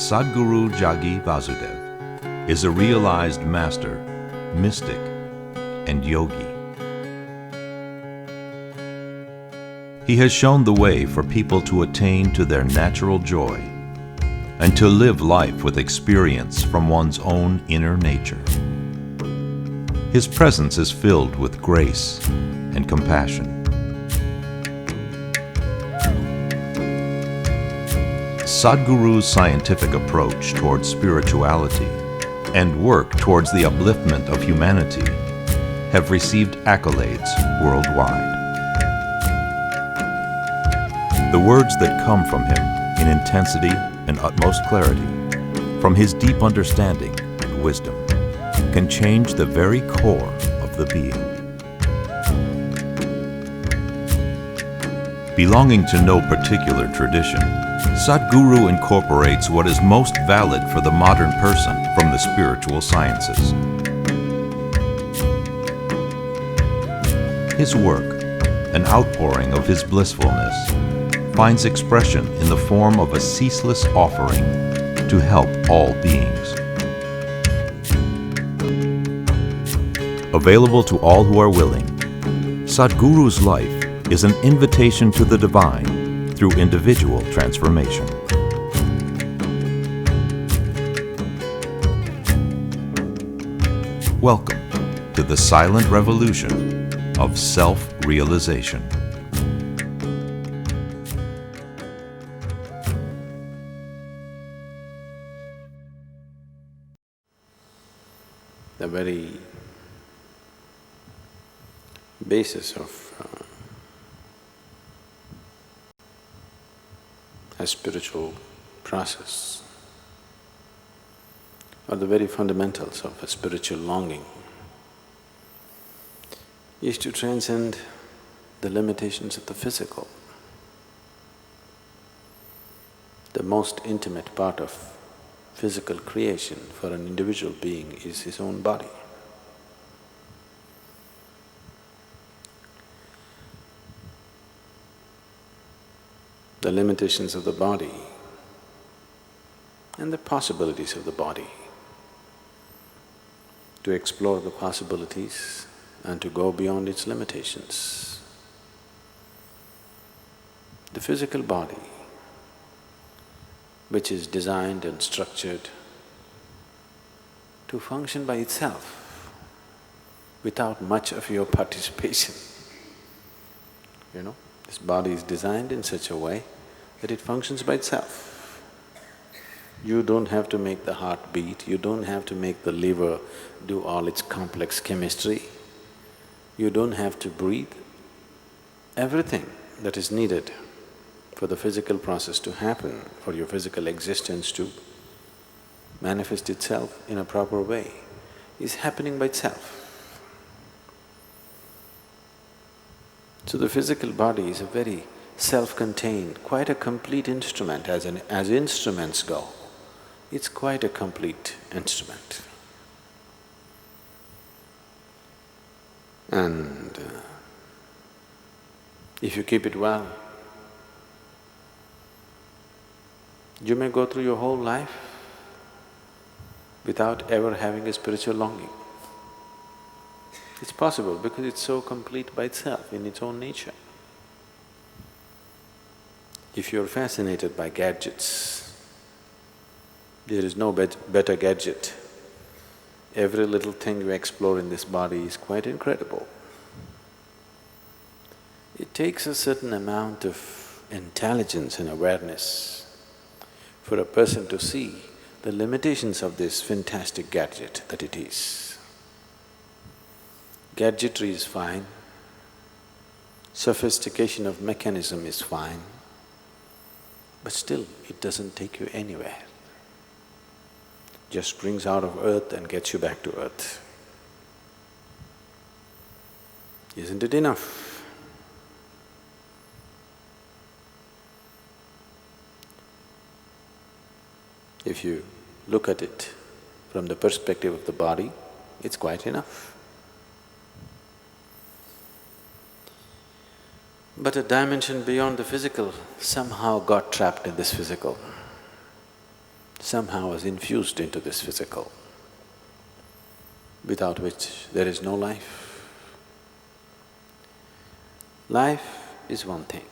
Sadhguru Jagi Vasudev is a realized master, mystic, and yogi. He has shown the way for people to attain to their natural joy and to live life with experience from one's own inner nature. His presence is filled with grace and compassion. Sadhguru's scientific approach towards spirituality and work towards the upliftment of humanity have received accolades worldwide. The words that come from him in intensity and utmost clarity, from his deep understanding and wisdom, can change the very core of the being. Belonging to no particular tradition, Sadhguru incorporates what is most valid for the modern person from the spiritual sciences. His work, an outpouring of his blissfulness, finds expression in the form of a ceaseless offering to help all beings. Available to all who are willing, Sadhguru's life is an invitation to the divine through individual transformation. Welcome to the silent revolution of self-realization. The very basis of a spiritual process, or the very fundamentals of a spiritual longing, is to transcend the limitations of the physical. The most intimate part of physical creation for an individual being is his own body. The limitations of the body and the possibilities of the body, to explore the possibilities and to go beyond its limitations. The physical body, which is designed and structured to function by itself without much of your participation. This body is designed in such a way that it functions by itself. You don't have to make the heart beat, you don't have to make the liver do all its complex chemistry, you don't have to breathe. Everything that is needed for the physical process to happen, for your physical existence to manifest itself in a proper way, is happening by itself. So the physical body is a very self-contained, quite a complete instrument as instruments go. It's quite a complete instrument. And if you keep it well, you may go through your whole life without ever having a spiritual longing. It's possible because it's so complete by itself, in its own nature. If you're fascinated by gadgets, there is no better gadget. Every little thing you explore in this body is quite incredible. It takes a certain amount of intelligence and awareness for a person to see the limitations of this fantastic gadget that it is. Gadgetry is fine, sophistication of mechanism is fine, but still it doesn't take you anywhere. Just brings out of earth and gets you back to earth. Isn't it enough? If you look at it from the perspective of the body, it's quite enough. But a dimension beyond the physical somehow got trapped in this physical. somehow is infused into this physical, without which there is no life. Life is one thing,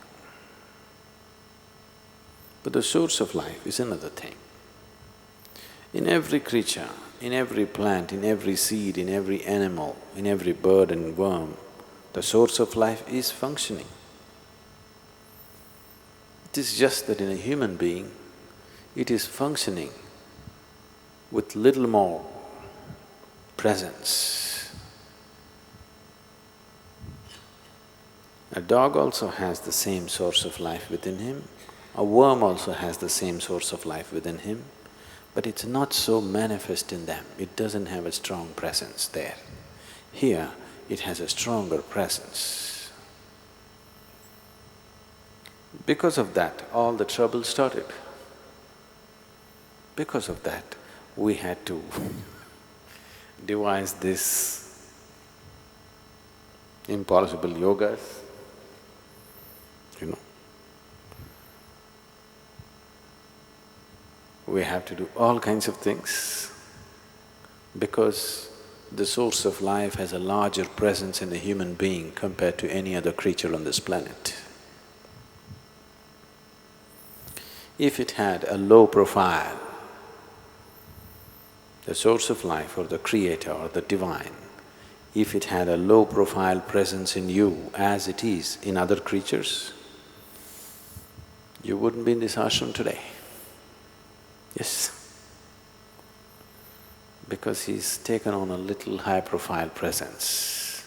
but the source of life is another thing. In every creature, in every plant, in every seed, in every animal, in every bird and worm, the source of life is functioning. It is just that in a human being, it is functioning with little more presence. A dog also has the same source of life within him, a worm also has the same source of life within him, but it's not so manifest in them, it doesn't have a strong presence there. Here, it has a stronger presence. Because of that, all the trouble started. Because of that, we had to devise this impossible yogas, you know. We have to do all kinds of things because the source of life has a larger presence in a human being compared to any other creature on this planet. If it had a low profile, the source of life or the creator or the divine, if it had a low profile presence in you as it is in other creatures, you wouldn't be in this ashram today. Yes. Because he's taken on a little high profile presence.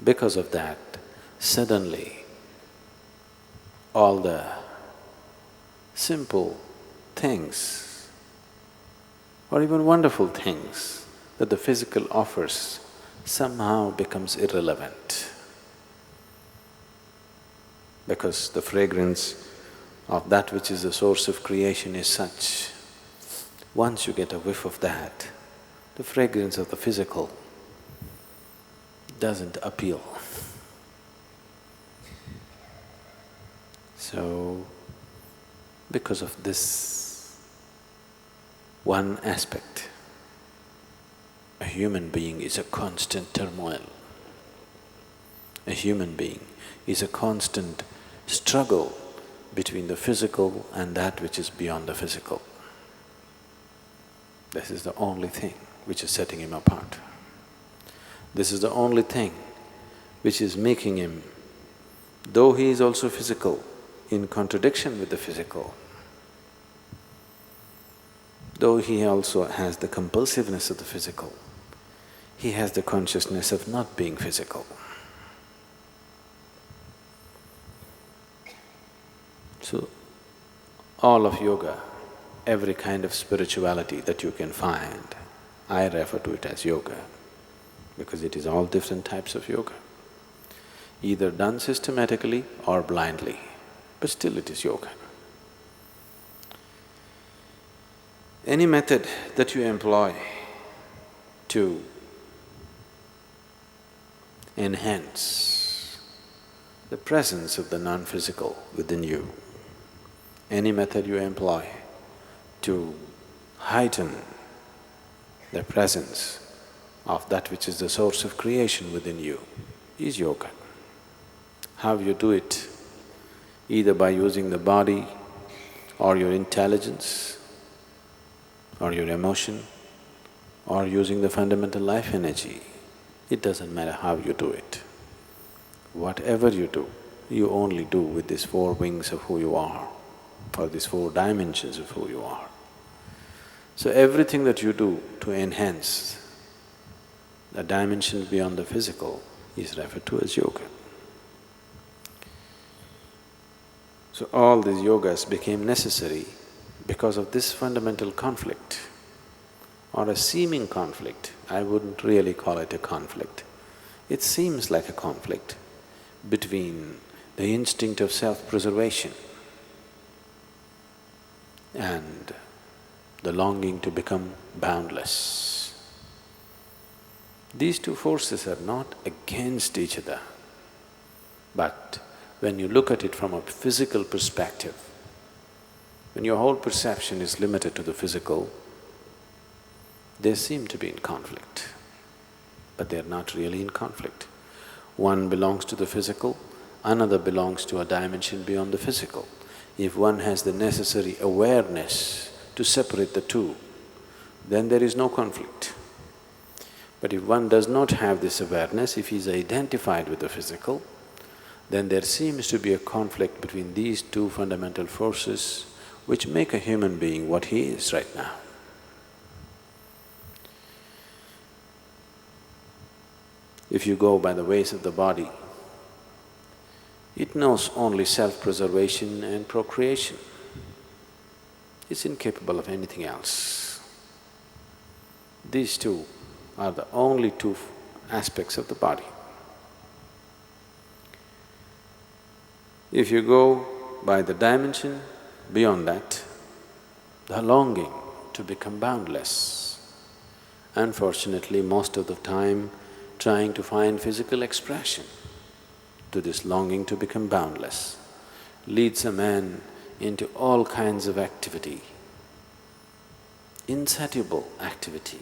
Because of that, suddenly all the simple things or even wonderful things that the physical offers somehow becomes irrelevant. Because the fragrance of that which is the source of creation is such, once you get a whiff of that, the fragrance of the physical doesn't appeal. So, because of this one aspect, a human being is a constant turmoil. A human being is a constant struggle between the physical and that which is beyond the physical. This is the only thing which is setting him apart. This is the only thing which is making him, though he is also physical, in contradiction with the physical, though he also has the compulsiveness of the physical, he has the consciousness of not being physical. So, all of yoga, every kind of spirituality that you can find, I refer to it as yoga because it is all different types of yoga, either done systematically or blindly, but still it is yoga. Any method that you employ to enhance the presence of the non-physical within you, any method you employ to heighten the presence of that which is the source of creation within you is yoga. How you do it, either by using the body or your intelligence or your emotion or using the fundamental life energy, it doesn't matter how you do it. Whatever you do, you only do with these four wings of who you are, or these four dimensions of who you are. So everything that you do to enhance the dimensions beyond the physical is referred to as yoga. So all these yogas became necessary because of this fundamental conflict, or a seeming conflict. I wouldn't really call it a conflict. It seems like a conflict between the instinct of self-preservation and the longing to become boundless. These two forces are not against each other, but when you look at it from a physical perspective, When your whole perception is limited to the physical, they seem to be in conflict, but they're not really in conflict. One belongs to the physical, another belongs to a dimension beyond the physical. If one has the necessary awareness to separate the two, then there is no conflict. But if one does not have this awareness, if he is identified with the physical, then there seems to be a conflict between these two fundamental forces which make a human being what he is right now. If you go by the ways of the body, it knows only self-preservation and procreation. It's incapable of anything else. These two are the only two aspects of the body. If you go by the dimension beyond that, the longing to become boundless, unfortunately most of the time trying to find physical expression to this longing to become boundless, leads a man into all kinds of activity, insatiable activity.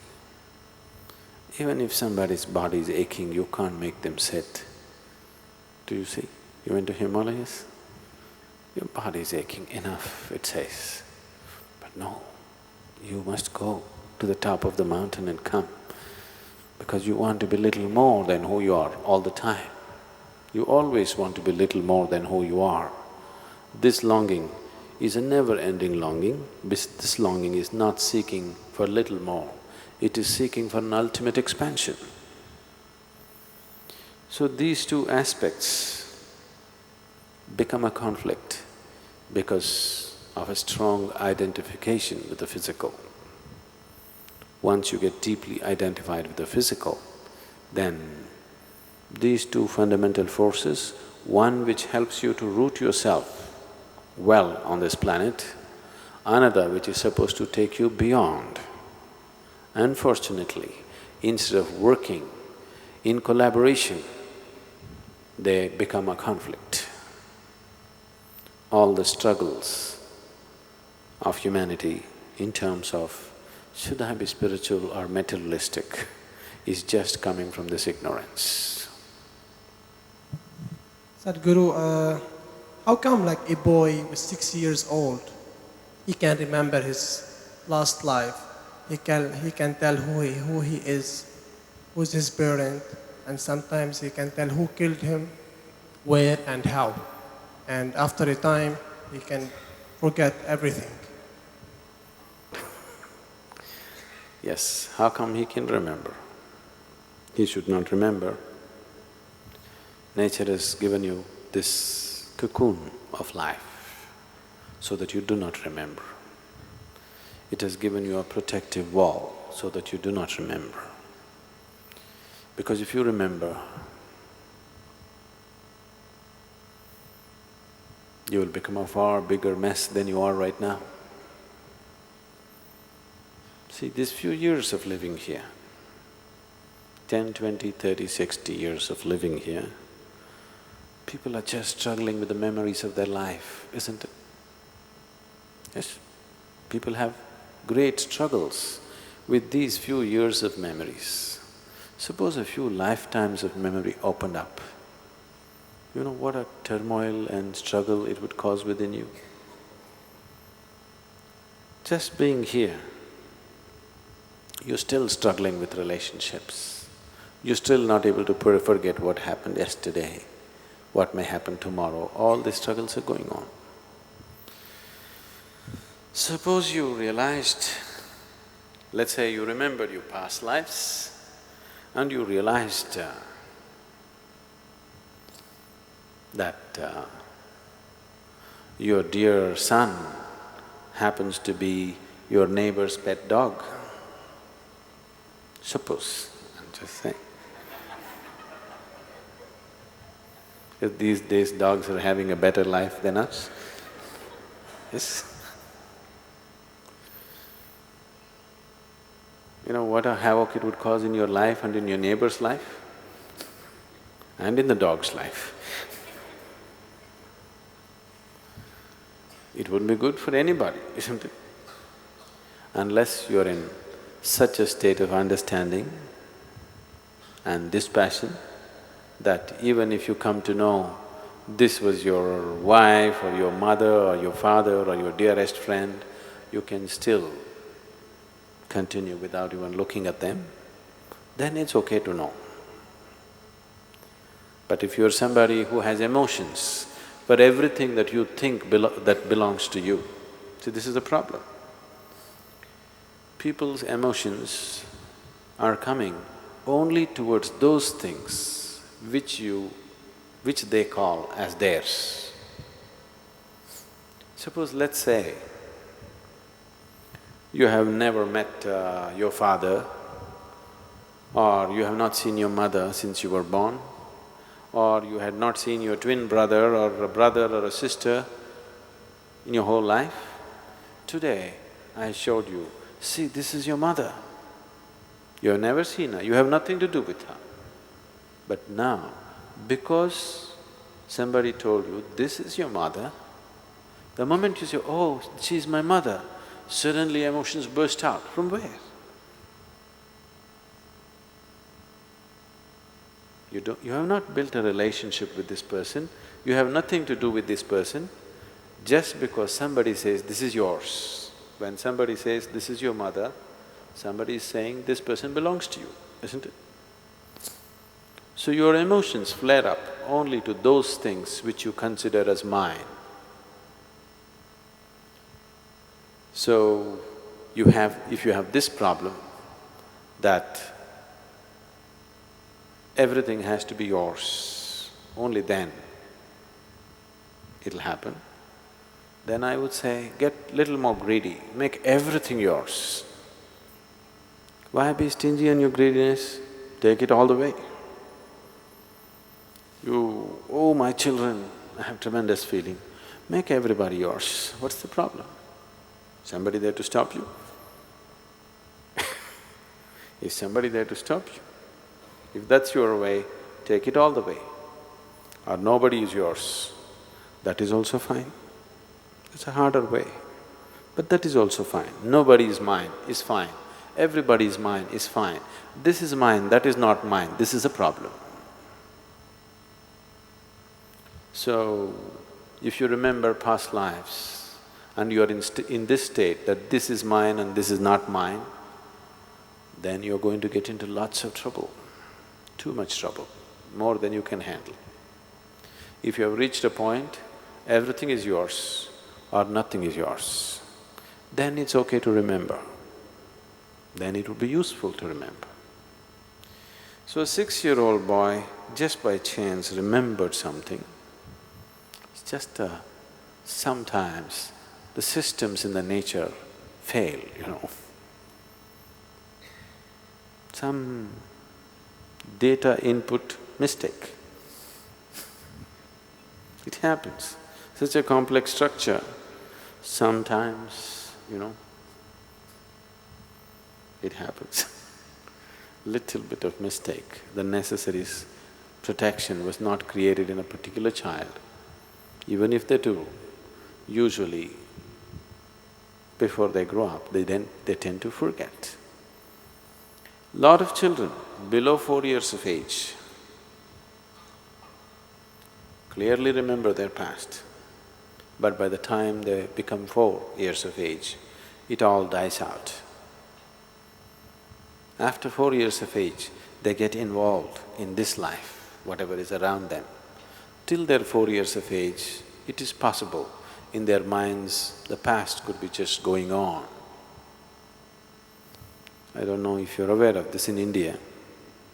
Even if somebody's body is aching, you can't make them sit. Do you see? You went to Himalayas? Your body is aching enough, it says. But no, you must go to the top of the mountain and come, because you want to be little more than who you are all the time. You always want to be little more than who you are. This longing is a never-ending longing. This longing is not seeking for little more, it is seeking for an ultimate expansion. So these two aspects become a conflict because of a strong identification with the physical. Once you get deeply identified with the physical, then these two fundamental forces, one which helps you to root yourself well on this planet, another which is supposed to take you beyond. Unfortunately, instead of working in collaboration, they become a conflict. All the struggles of humanity in terms of should I be spiritual or materialistic is just coming from this ignorance. Sadhguru, how come like a boy who's 6 years old, he can remember his last life, he can tell who he is, who's his parent, and sometimes he can tell who killed him, where and how. And after a time, he can forget everything. Yes, how come he can remember? He should not remember. Nature has given you this cocoon of life so that you do not remember. It has given you a protective wall so that you do not remember. Because if you remember, you will become a far bigger mess than you are right now. See, these few years of living here, 10, 20, 30, 60 years of living here, people are just struggling with the memories of their life, isn't it? Yes, people have great struggles with these few years of memories. Suppose a few lifetimes of memory opened up. You know what a turmoil and struggle it would cause within you? Just being here, you're still struggling with relationships. You're still not able to forget what happened yesterday, what may happen tomorrow. All these struggles are going on. Suppose you realized, let's say you remembered your past lives and you realized that your dear son happens to be your neighbor's pet dog. Suppose, I'm just saying. Because these days dogs are having a better life than us. Yes? You know what a havoc it would cause in your life and in your neighbor's life and in the dog's life. It wouldn't be good for anybody, isn't it? Unless you're in such a state of understanding and dispassion that even if you come to know this was your wife or your mother or your father or your dearest friend, you can still continue without even looking at them, then it's okay to know. But if you're somebody who has emotions for everything that you think that belongs to you, see, this is the problem. People's emotions are coming only towards those things which they call as theirs. Suppose, let's say, you have never met your father, or you have not seen your mother since you were born, or you had not seen your twin brother or a sister in your whole life. Today, I showed you, see, this is your mother. You have never seen her, you have nothing to do with her. But now, because somebody told you, this is your mother, the moment you say, oh, she's my mother, suddenly emotions burst out. From where? You have not built a relationship with this person, you have nothing to do with this person, just because somebody says, this is yours. When somebody says, this is your mother, somebody is saying, this person belongs to you, isn't it? So your emotions flare up only to those things which you consider as mine. So if you have this problem that everything has to be yours, only then it'll happen, then I would say, get little more greedy, make everything yours. Why be stingy on your greediness? Take it all the way. You, oh my children, I have tremendous feeling, make everybody yours. What's the problem? Somebody there to stop you? Is somebody there to stop you? If that's your way, take it all the way. Or nobody is yours, that is also fine. It's a harder way, but that is also fine. Nobody is mine is fine, everybody is mine is fine. This is mine, that is not mine, this is a problem. So, if you remember past lives and you are in this state that this is mine and this is not mine, then you're going to get into lots of trouble, too much trouble, more than you can handle. If you have reached a point, everything is yours or nothing is yours, then it's okay to remember, then it will be useful to remember. So a 6-year-old boy, just by chance, remembered something. It's just sometimes the systems in the nature fail, you know. Some data input mistake. It happens. Such a complex structure, sometimes, you know, it happens. Little bit of mistake, the necessary protection was not created in a particular child. Even if they do, usually before they grow up, they tend to forget. Lot of children below 4 years of age clearly remember their past, but by the time they become 4 years of age, it all dies out. After 4 years of age, they get involved in this life, whatever is around them. Till they're 4 years of age, it is possible in their minds the past could be just going on. I don't know if you're aware of this in India,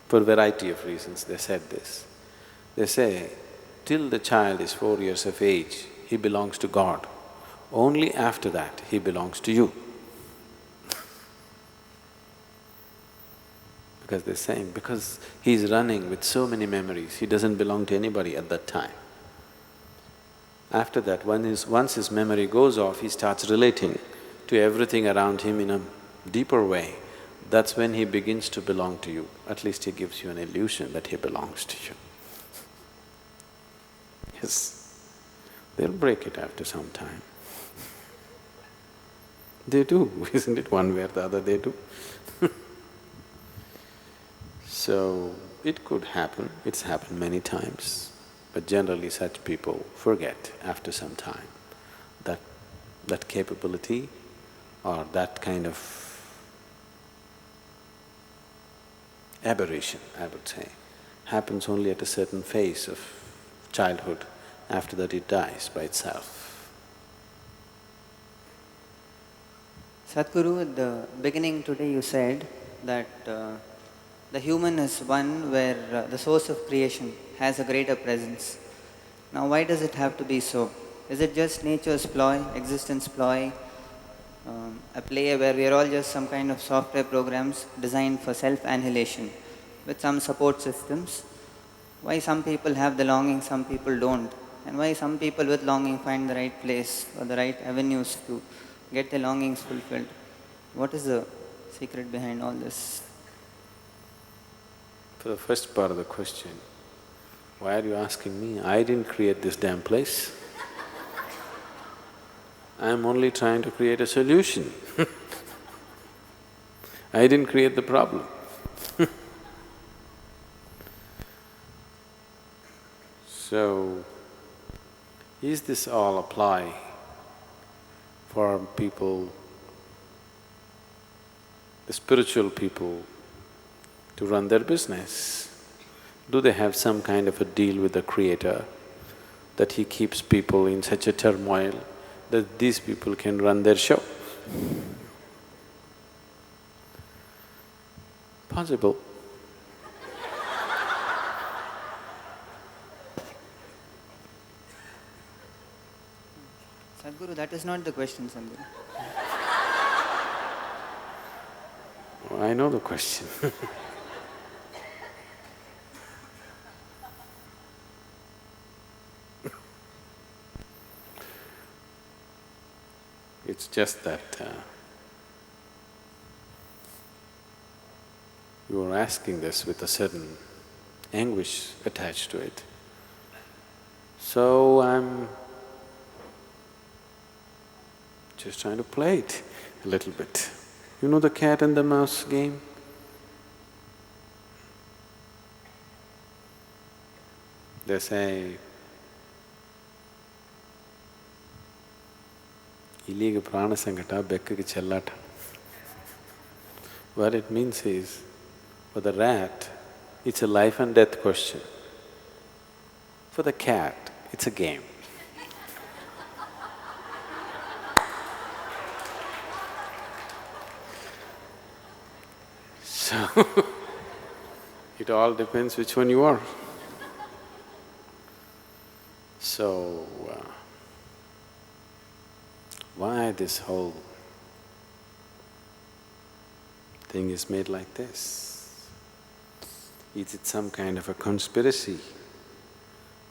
for a variety of reasons they said this. They say, till the child is 4 years of age, he belongs to God. Only after that, he belongs to you. Because they're saying, because he's running with so many memories, he doesn't belong to anybody at that time. After that, once his memory goes off, he starts relating to everything around him in a deeper way. That's when he begins to belong to you. At least he gives you an illusion that he belongs to you. Yes, they'll break it after some time. They do, isn't it? One way or the other they do. So, it could happen, it's happened many times, but generally such people forget after some time that capability or that kind of aberration, I would say, happens only at a certain phase of childhood. After that it dies by itself. Sadhguru, at the beginning today you said that the human is one where the source of creation has a greater presence. Now why does it have to be so? Is it just nature's ploy, existence ploy, a play where we are all just some kind of software programs designed for self-annihilation with some support systems? Why some people have the longing, some people don't? And why some people with longing find the right place or the right avenues to get their longings fulfilled? What is the secret behind all this? For the first part of the question, why are you asking me? I didn't create this damn place. I'm only trying to create a solution. I didn't create the problem. So, is this all apply for people, the spiritual people, to run their business? Do they have some kind of a deal with the Creator that he keeps people in such a turmoil that these people can run their show? Possible. Sadhguru, that is not the question, Sadhguru. Oh, I know the question. It's just that you are asking this with a certain anguish attached to it. So I'm just trying to play it a little bit. You know the cat and the mouse game? They say, Iliga prana sangata, bekkaku chellata. What it means is, for the rat, it's a life and death question. For the cat, it's a game. So, it all depends which one you are. So, why this whole thing is made like this? Is it some kind of a conspiracy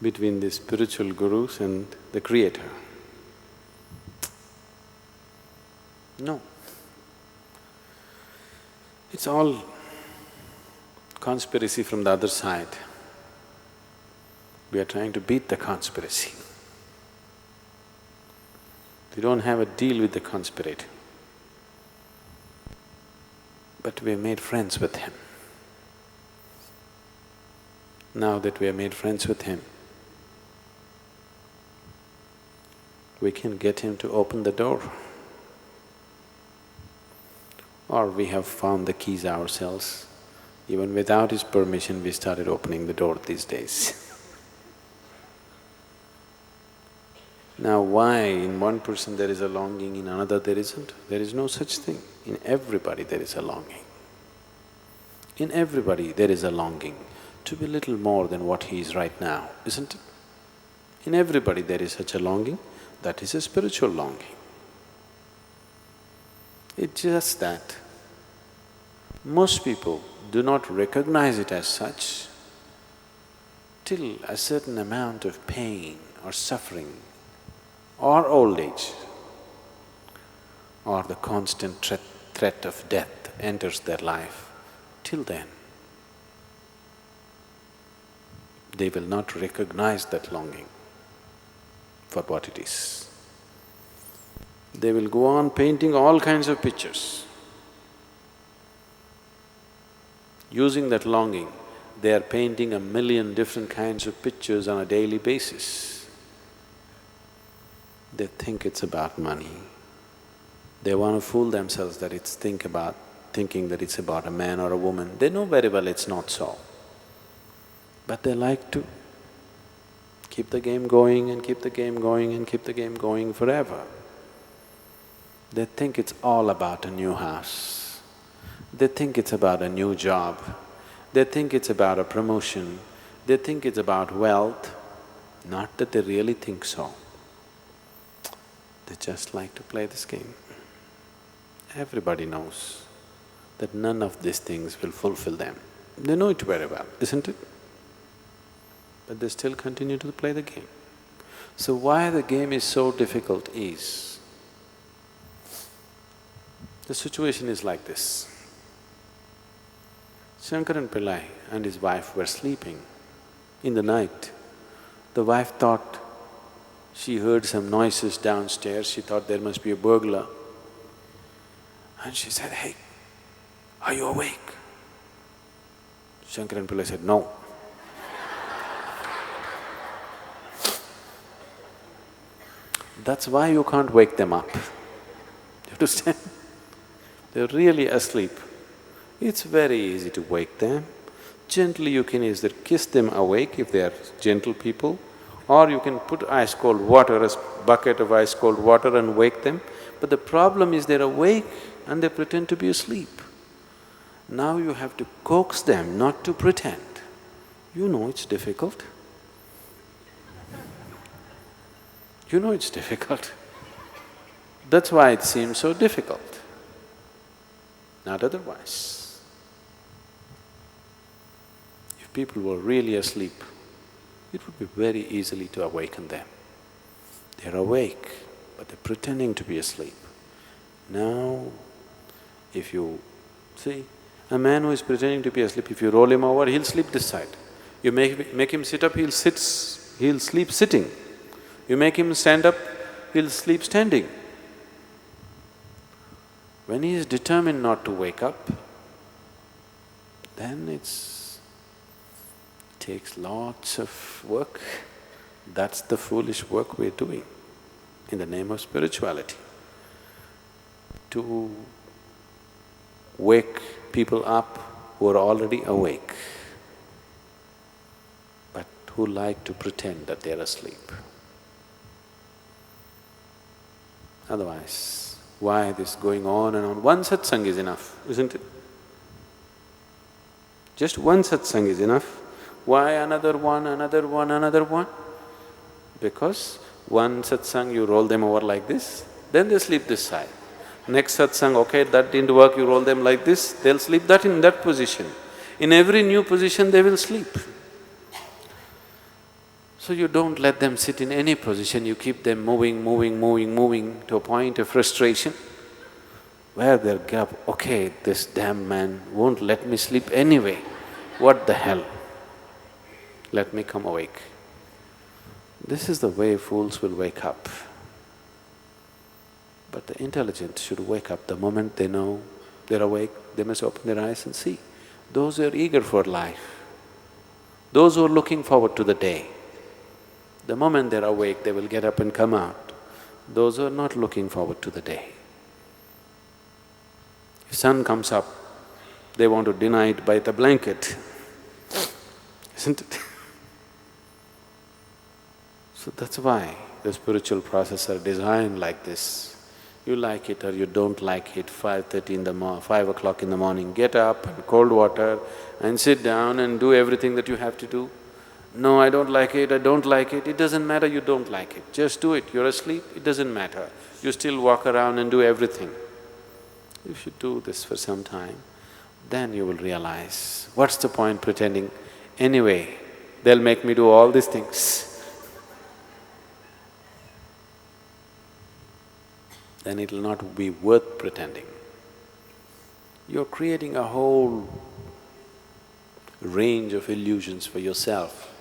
between the spiritual gurus and the Creator? No. It's all conspiracy from the other side. We are trying to beat the conspiracy. We don't have a deal with the conspirator, but we have made friends with him. Now that we have made friends with him, we can get him to open the door. Or we have found the keys ourselves. Even without his permission, we started opening the door these days. Now why in one person there is a longing, in another there isn't? There is no such thing. In everybody there is a longing. In everybody there is a longing to be little more than what he is right now, isn't it? In everybody there is such a longing, that is a spiritual longing. It's just that most people do not recognize it as such till a certain amount of pain or suffering or old age or the constant threat of death enters their life. Till then, they will not recognize that longing for what it is. They will go on painting all kinds of pictures. Using that longing, they are painting 1,000,000 different kinds of pictures on a daily basis. They think it's about money. They want to fool themselves that it's thinking that it's about a man or a woman. They know very well it's not so. But they like to keep the game going and keep the game going and keep the game going forever. They think it's all about a new house. They think it's about a new job. They think it's about a promotion. They think it's about wealth. Not that they really think so. They just like to play this game. Everybody knows that none of these things will fulfill them. They know it very well, isn't it? But they still continue to play the game. So why the game is so difficult is, the situation is like this. Shankaran Pillai and his wife were sleeping. In the night, the wife thought she heard some noises downstairs, she thought there must be a burglar. And she said, "Hey, are you awake?" Shankaran Pillai said, "No." That's why you can't wake them up. You understand? They're really asleep. It's very easy to wake them. Gently you can either kiss them awake if they are gentle people, or you can put ice cold water, a bucket of ice cold water and wake them. But the problem is they're awake and they pretend to be asleep. Now you have to coax them not to pretend. You know it's difficult. You know it's difficult. That's why it seems so difficult, not otherwise. If people were really asleep, it would be very easily to awaken them. They're awake, but they're pretending to be asleep. Now, if you see, a man who is pretending to be asleep, if you roll him over, he'll sleep this side. You make him sit up, he'll sleep sitting. You make him stand up, he'll sleep standing. When he is determined not to wake up, then it takes lots of work. That's the foolish work we're doing in the name of spirituality. To wake people up who are already awake, but who like to pretend that they're asleep. Otherwise, why this going on and on? One satsang is enough, isn't it? Just one satsang is enough. Why another one, another one, another one? Because one satsang you roll them over like this, then they sleep this side. Next satsang, okay, that didn't work, you roll them like this, they'll sleep that in that position. In every new position they will sleep. So you don't let them sit in any position, you keep them moving, moving, moving, moving to a point of frustration where they'll get up, okay, this damn man won't let me sleep anyway, what the hell? Let me come awake. This is the way fools will wake up. But the intelligent should wake up the moment they know they're awake, they must open their eyes and see. Those who are eager for life, those who are looking forward to the day, the moment they're awake, they will get up and come out. Those who are not looking forward to the day. If sun comes up, they want to deny it by the blanket, isn't it? So that's why the spiritual processes are designed like this. You like it or you don't like it, 5 o'clock in the morning, get up and cold water and sit down and do everything that you have to do. No, I don't like it, I don't like it, it doesn't matter you don't like it, just do it. You're asleep, it doesn't matter. You still walk around and do everything. If you do this for some time, then you will realize, what's the point pretending? Anyway, they'll make me do all these things. Then it'll not be worth pretending. You're creating a whole range of illusions for yourself.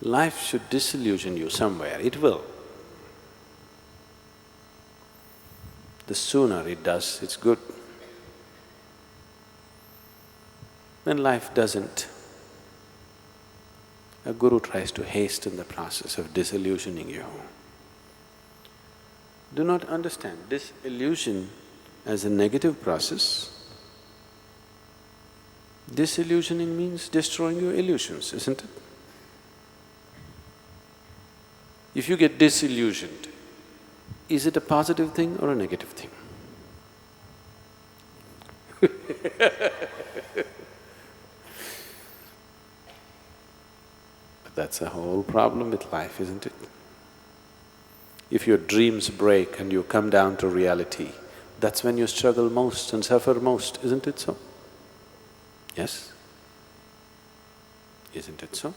Life should disillusion you somewhere, it will. The sooner it does, it's good. When life doesn't, a guru tries to hasten the process of disillusioning you. Do not understand disillusion as a negative process. Disillusioning means destroying your illusions, isn't it? If you get disillusioned, is it a positive thing or a negative thing? But that's a whole problem with life, isn't it? If your dreams break and you come down to reality, that's when you struggle most and suffer most, isn't it so? Yes? Isn't it so?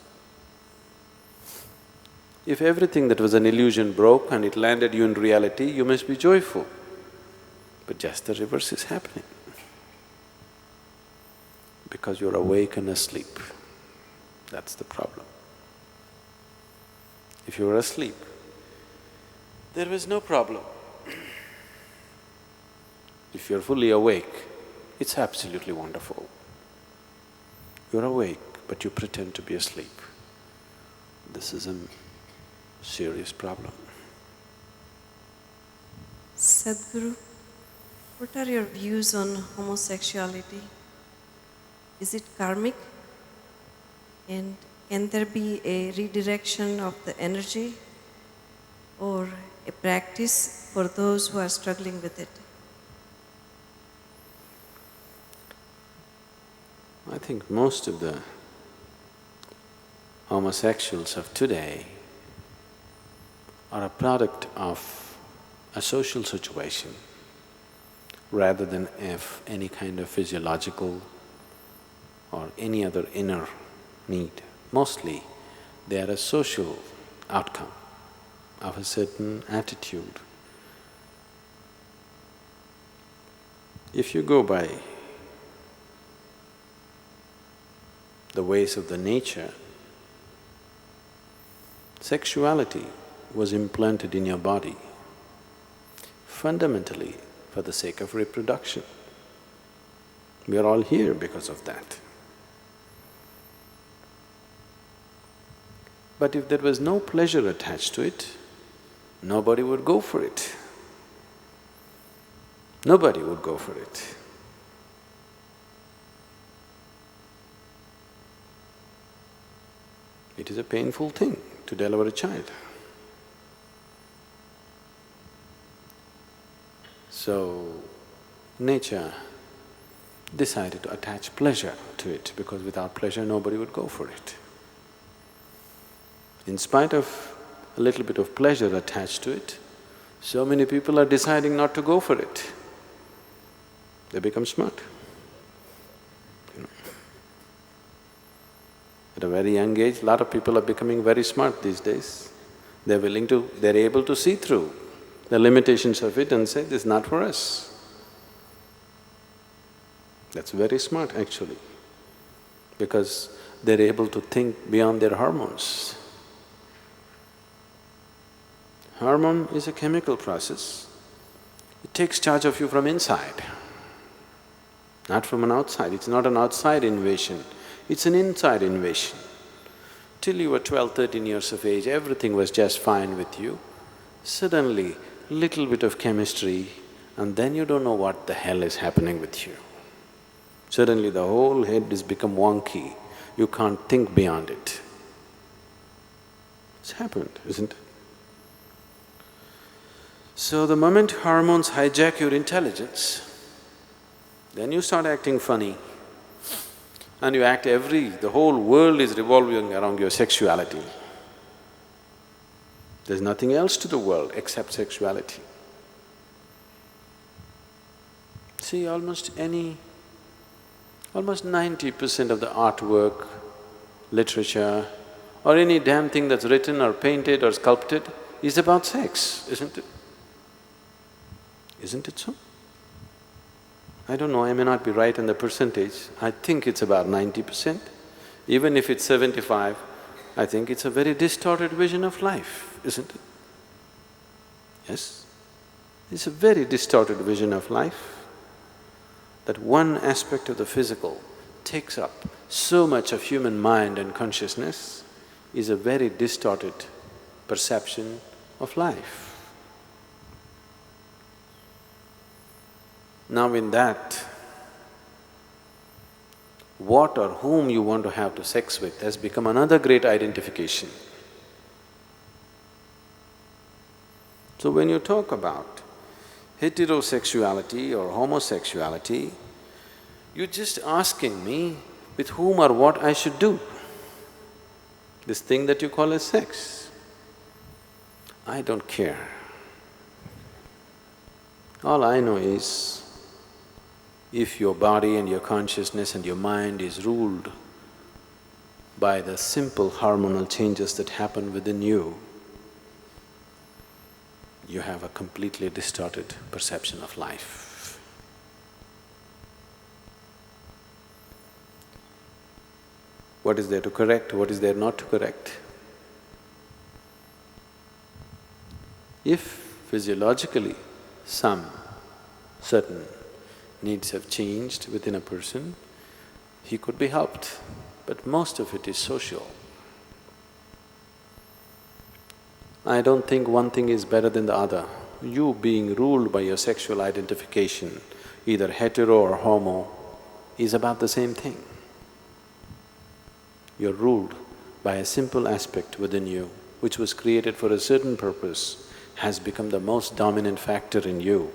If everything that was an illusion broke and it landed you in reality, you must be joyful. But just the reverse is happening. Because you're awake and asleep. That's the problem. If you were asleep, there was no problem. If you're fully awake, it's absolutely wonderful. You're awake, but you pretend to be asleep. This is a serious problem. Sadhguru, what are your views on homosexuality? Is it karmic? And can there be a redirection of the energy or a practice for those who are struggling with it? I think most of the homosexuals of today are a product of a social situation rather than of any kind of physiological or any other inner need. Mostly, they are a social outcome of a certain attitude. If you go by the ways of the nature, sexuality was implanted in your body fundamentally for the sake of reproduction. We are all here because of that. But if there was no pleasure attached to it, nobody would go for it. Nobody would go for it. It is a painful thing to deliver a child. So, nature decided to attach pleasure to it because without pleasure nobody would go for it. In spite of a little bit of pleasure attached to it, so many people are deciding not to go for it. They become smart. At a very young age, a lot of people are becoming very smart these days. They're able to see through the limitations of it and say, this is not for us. That's very smart actually, because they're able to think beyond their hormones. Hormone is a chemical process. It takes charge of you from inside, not from an outside. It's not an outside invasion, it's an inside invasion. Till you were 12, 13 years of age, everything was just fine with you. Suddenly, little bit of chemistry and then you don't know what the hell is happening with you. Suddenly the whole head has become wonky, you can't think beyond it. It's happened, isn't it? So the moment hormones hijack your intelligence, then you start acting funny and you act the whole world is revolving around your sexuality. There's nothing else to the world except sexuality. See, almost 90% of the artwork, literature, or any damn thing that's written or painted or sculpted is about sex, isn't it? Isn't it so? I don't know, I may not be right on the percentage, I think it's about 90%. Even if it's 75, I think it's a very distorted vision of life, isn't it? Yes? It's a very distorted vision of life, that one aspect of the physical takes up so much of human mind and consciousness is a very distorted perception of life. Now in that, what or whom you want to have to sex with has become another great identification. So when you talk about heterosexuality or homosexuality, you're just asking me with whom or what I should do. This thing that you call as sex, I don't care. All I know is, if your body and your consciousness and your mind is ruled by the simple hormonal changes that happen within you, you have a completely distorted perception of life. What is there to correct? What is there not to correct? If physiologically some certain needs have changed within a person, he could be helped, but most of it is social. I don't think one thing is better than the other. You being ruled by your sexual identification, either hetero or homo, is about the same thing. You're ruled by a simple aspect within you, which was created for a certain purpose, has become the most dominant factor in you.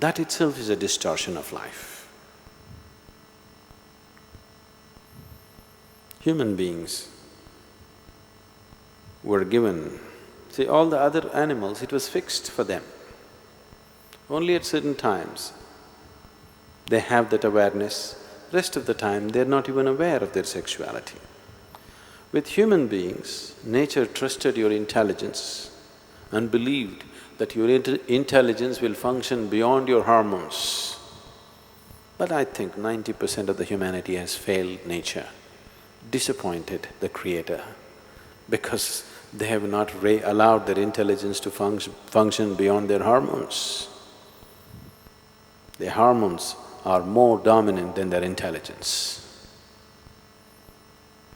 That itself is a distortion of life. Human beings were given… See, all the other animals, it was fixed for them. Only at certain times they have that awareness, rest of the time they're not even aware of their sexuality. With human beings, nature trusted your intelligence and believed that your intelligence will function beyond your hormones. But I think 90% of the humanity has failed nature, disappointed the Creator, because they have not allowed their intelligence to function beyond their hormones. Their hormones are more dominant than their intelligence.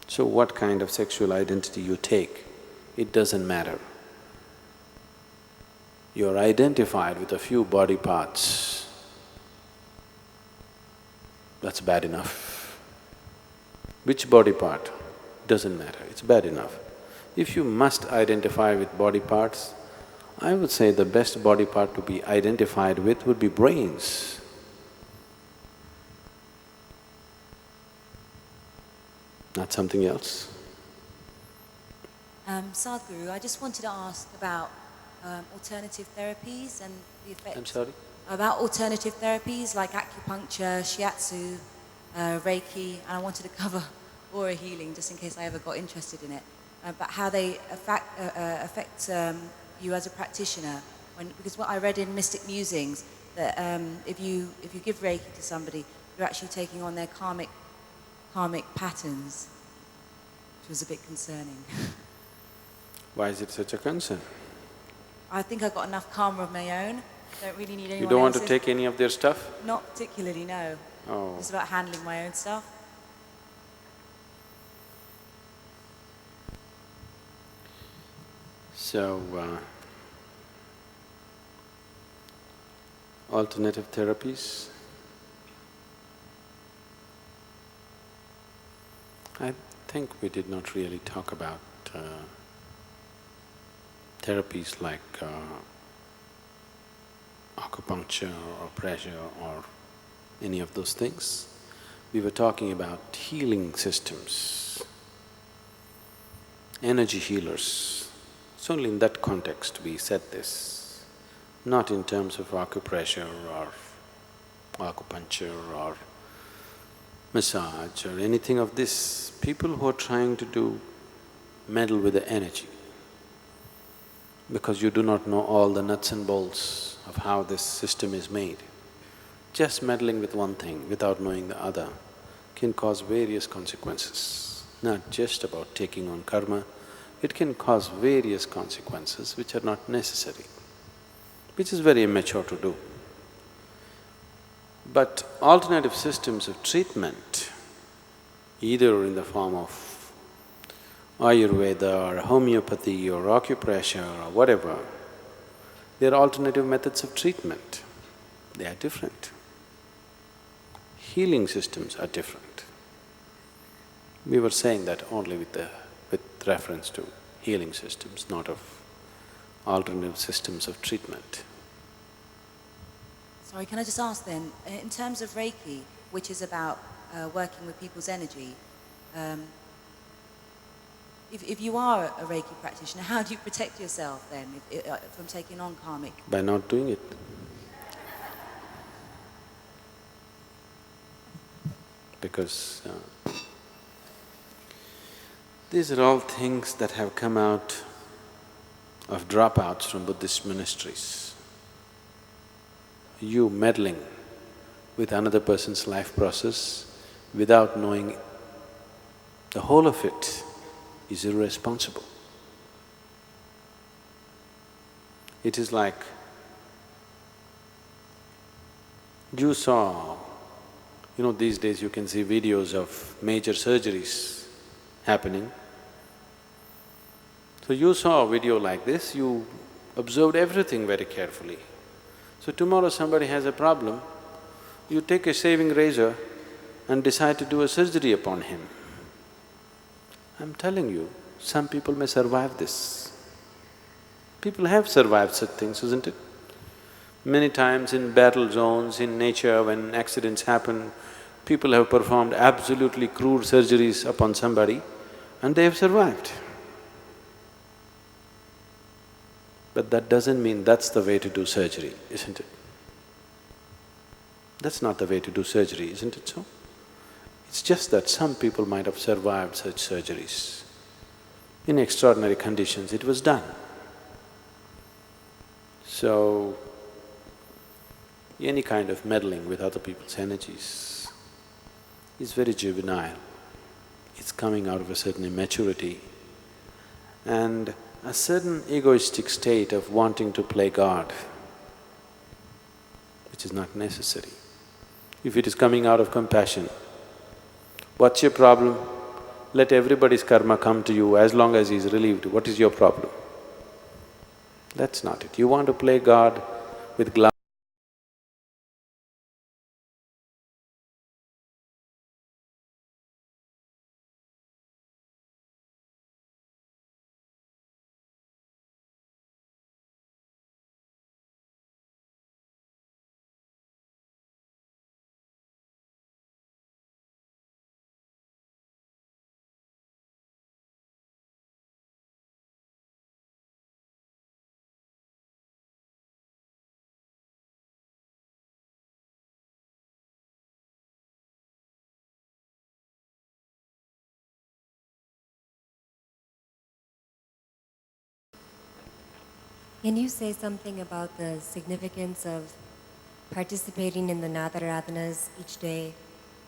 So what kind of sexual identity you take, it doesn't matter. You're identified with a few body parts, that's bad enough. Which body part? Doesn't matter, it's bad enough. If you must identify with body parts, I would say the best body part to be identified with would be brains. Not something else. Sadhguru, I just wanted to ask about alternative therapies and the effects… I'm sorry? About alternative therapies like acupuncture, shiatsu, Reiki, and I wanted to cover aura healing just in case I ever got interested in it. But how they affect you as a practitioner. Because what I read in Mystic Musings, that if you give Reiki to somebody, you're actually taking on their karmic patterns, which was a bit concerning. Why is it such a concern? I think I've got enough karma of my own. Don't really need anyone You don't want else's. to take any of their stuff? Not particularly, no. Oh. It's about handling my own stuff. So, alternative therapies. I think we did not really talk about therapies like acupuncture or pressure or any of those things. We were talking about healing systems, energy healers. It's only in that context we said this, not in terms of acupressure or acupuncture or massage or anything of this. People who are trying to meddle with the energy, because you do not know all the nuts and bolts of how this system is made. Just meddling with one thing without knowing the other can cause various consequences, not just about taking on karma, it can cause various consequences which are not necessary, which is very immature to do. But alternative systems of treatment, either in the form of Ayurveda or homeopathy or acupressure or whatever, they are alternative methods of treatment. They are different. Healing systems are different. We were saying that only with reference to healing systems, not of alternative systems of treatment. Sorry, can I just ask then, in terms of Reiki, which is about working with people's energy, if you are a Reiki practitioner, how do you protect yourself then from taking on karmic? By not doing it. Because these are all things that have come out of dropouts from Buddhist monasteries. You meddling with another person's life process without knowing the whole of it is irresponsible. It is like you saw, these days you can see videos of major surgeries happening. So you saw a video like this, you observed everything very carefully. So tomorrow somebody has a problem, you take a shaving razor and decide to do a surgery upon him. I'm telling you, some people may survive this. People have survived such things, isn't it? Many times in battle zones, in nature, when accidents happen, people have performed absolutely crude surgeries upon somebody and they have survived. But that doesn't mean that's the way to do surgery, isn't it? That's not the way to do surgery, isn't it so? It's just that some people might have survived such surgeries. In extraordinary conditions, it was done. So, any kind of meddling with other people's energies is very juvenile. It's coming out of a certain immaturity and a certain egoistic state of wanting to play God, which is not necessary. If it is coming out of compassion, what's your problem? Let everybody's karma come to you as long as he's relieved. What is your problem? That's not it. You want to play God with glass. Can you say something about the significance of participating in the Nadaradanas each day,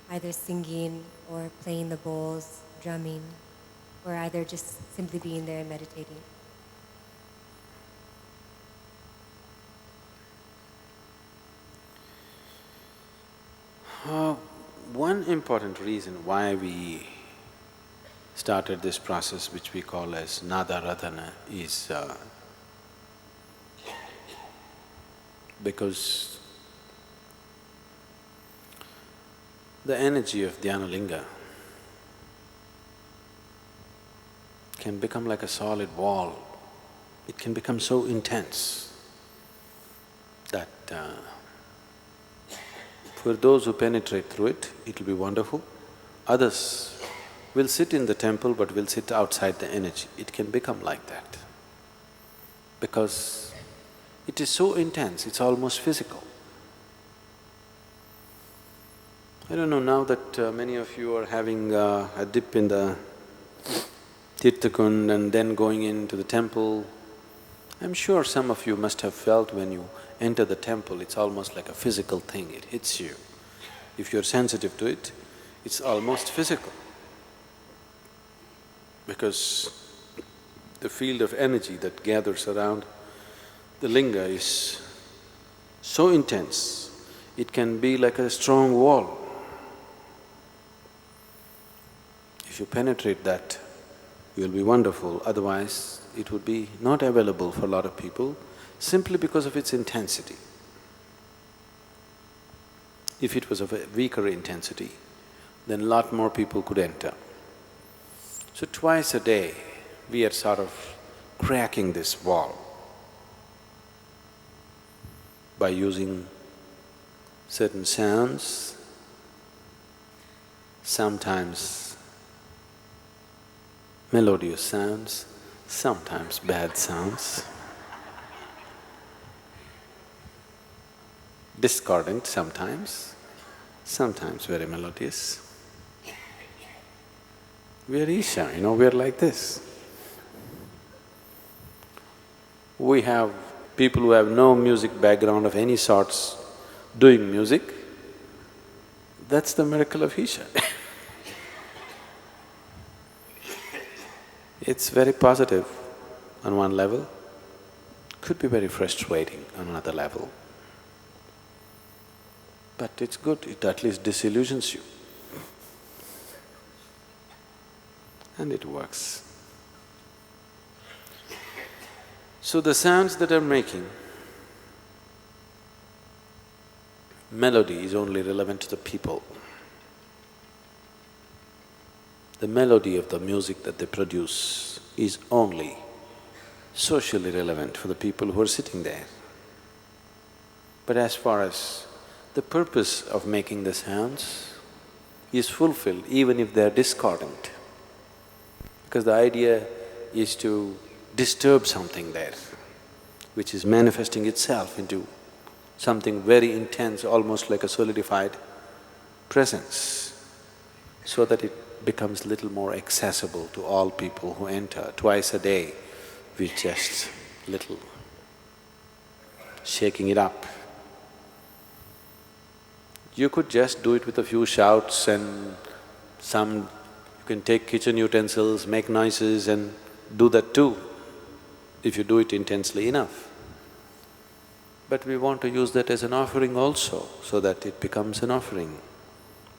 either singing or playing the bowls, drumming, or either just simply being there and meditating? One important reason why we started this process, which we call as Nadaradhana, is because the energy of Dhyanalinga can become like a solid wall. It can become so intense that for those who penetrate through it, it'll be wonderful. Others will sit in the temple but will sit outside the energy. It can become like that because it is so intense, it's almost physical. I don't know, now that many of you are having a dip in the Tirthakund and then going into the temple, I'm sure some of you must have felt when you enter the temple, it's almost like a physical thing, it hits you. If you're sensitive to it, it's almost physical. Because the field of energy that gathers around the linga is so intense, it can be like a strong wall. If you penetrate that, you'll be wonderful, otherwise it would be not available for a lot of people simply because of its intensity. If it was of a weaker intensity, then a lot more people could enter. So twice a day, we are sort of cracking this wall by using certain sounds, sometimes melodious sounds, sometimes bad sounds, discordant sometimes very melodious. We are Isha, we are like this. We have people who have no music background of any sorts doing music. That's the miracle of Isha. It's very positive on one level, could be very frustrating on another level. But it's good, it at least disillusions you. And it works. So the sounds that I'm making, melody is only relevant to the people. The melody of the music that they produce is only socially relevant for the people who are sitting there. But as far as the purpose of making the sounds is fulfilled even if they are discordant, because the idea is to disturb something there, which is manifesting itself into something very intense, almost like a solidified presence, so that it becomes little more accessible to all people who enter. Twice a day, we just little shaking it up. You could just do it with a few shouts and you can take kitchen utensils, make noises and do that too, if you do it intensely enough. But we want to use that as an offering also, so that it becomes an offering.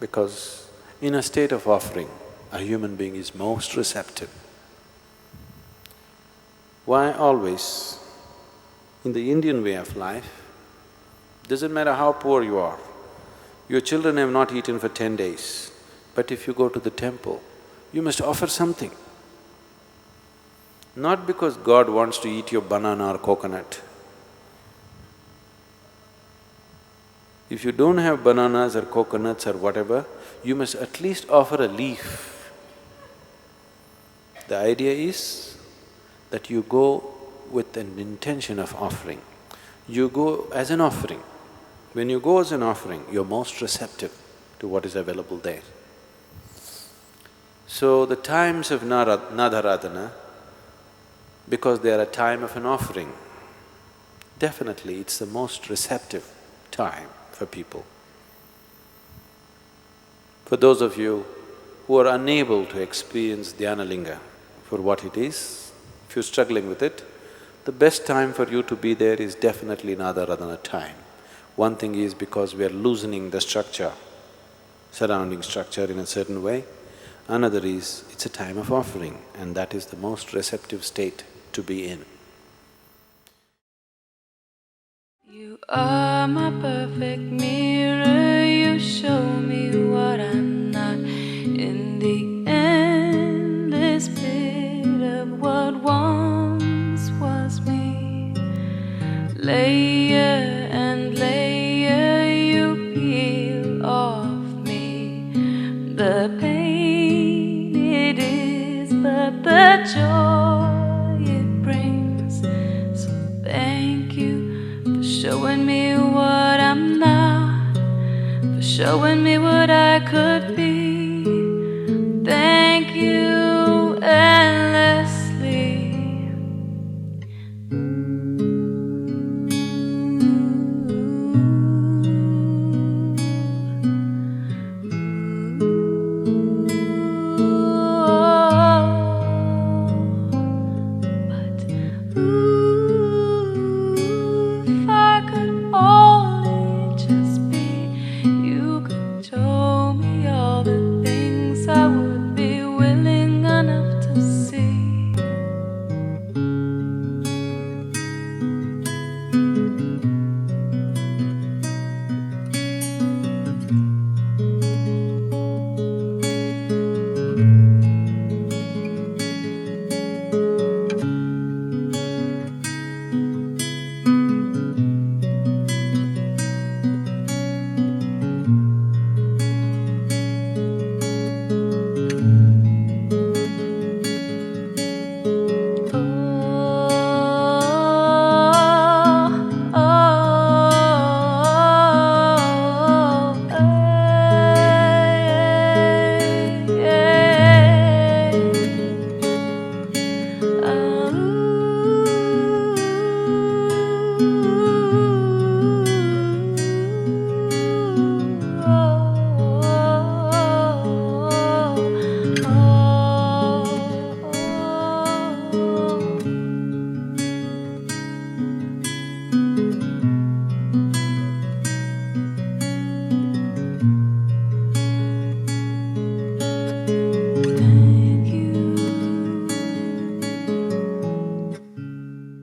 Because in a state of offering, a human being is most receptive. Why always, in the Indian way of life, doesn't matter how poor you are, your children have not eaten for 10 days, but if you go to the temple, you must offer something. Not because God wants to eat your banana or coconut. If you don't have bananas or coconuts or whatever, you must at least offer a leaf. The idea is that you go with an intention of offering. You go as an offering. When you go as an offering, you're most receptive to what is available there. So the times of Nadharadhana, because they are a time of an offering, definitely it's the most receptive time for people. For those of you who are unable to experience Dhyanalinga for what it is, if you're struggling with it, the best time for you to be there is definitely Nadharadhana time. One thing is because we are loosening the structure, surrounding structure in a certain way. Another is, it's a time of offering, and that is the most receptive state to be in. You are my perfect mirror, you show me what I'm not. In the endless pit of what once was me, layer and layer you peel off me. The pain it is, but the joy it brings. So thank you for showing me what I'm not, for showing me what I could be. Thank you